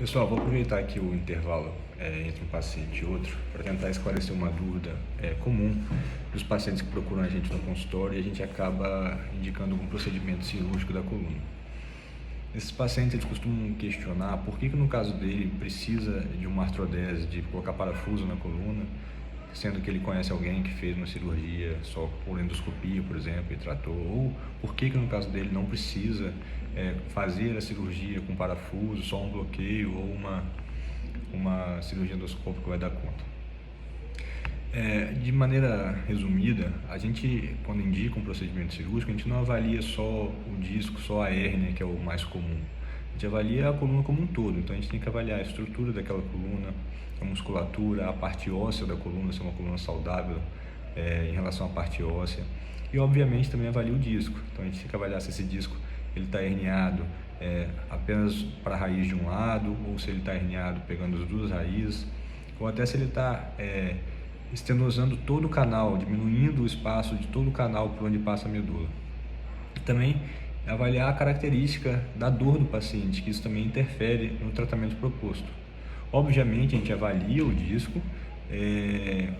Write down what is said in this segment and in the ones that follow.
Pessoal, vou aproveitar aqui o intervalo entre um paciente e outro para tentar esclarecer uma dúvida comum dos pacientes que procuram a gente no consultório e a gente acaba indicando algum procedimento cirúrgico da coluna. Esses pacientes eles costumam questionar por que no caso dele precisa de uma artrodese, de colocar parafuso na coluna, sendo que ele conhece alguém que fez uma cirurgia só por endoscopia, por exemplo, e tratou, ou por que no caso dele não precisa fazer a cirurgia com parafuso, só um bloqueio ou uma cirurgia endoscópica vai dar conta. De maneira resumida, a gente, quando indica um procedimento cirúrgico, a gente não avalia só o disco, só a hérnia, que é o mais comum. A gente avalia a coluna como um todo, então a gente tem que avaliar a estrutura daquela coluna, a musculatura, a parte óssea da coluna, se é uma coluna saudável em relação à parte óssea. E, obviamente, também avalia o disco. Então a gente tem que avaliar se esse disco está herniado apenas para a raiz de um lado, ou se ele está herniado pegando as duas raízes, ou até se ele está estenosando todo o canal, diminuindo o espaço de todo o canal por onde passa a medula. E também avaliar a característica da dor do paciente, que isso também interfere no tratamento proposto. Obviamente a gente avalia o disco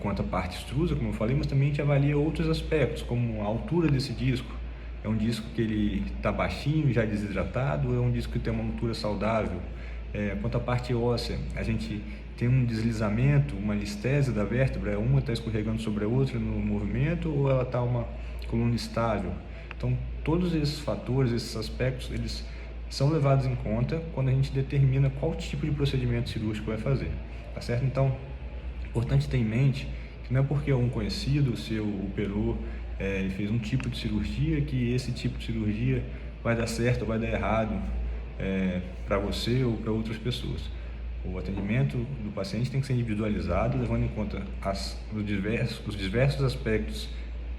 quanto à parte extrusa, como eu falei, mas também a gente avalia outros aspectos, como a altura desse disco. É um disco que ele está baixinho, já desidratado, ou é um disco que tem uma altura saudável? Quanto à parte óssea, a gente tem um deslizamento, uma listese da vértebra, uma está escorregando sobre a outra no movimento, ou ela está uma coluna estável? Então, todos esses fatores, esses aspectos, eles são levados em conta quando a gente determina qual tipo de procedimento cirúrgico vai fazer, tá certo? Então, importante ter em mente que não é porque um conhecido seu operou e fez um tipo de cirurgia que esse tipo de cirurgia vai dar certo ou vai dar errado para você ou para outras pessoas. O atendimento do paciente tem que ser individualizado, levando em conta os diversos aspectos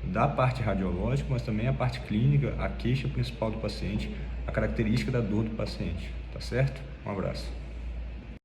da parte radiológica, mas também a parte clínica, a queixa principal do paciente, a característica da dor do paciente, tá certo? Um abraço.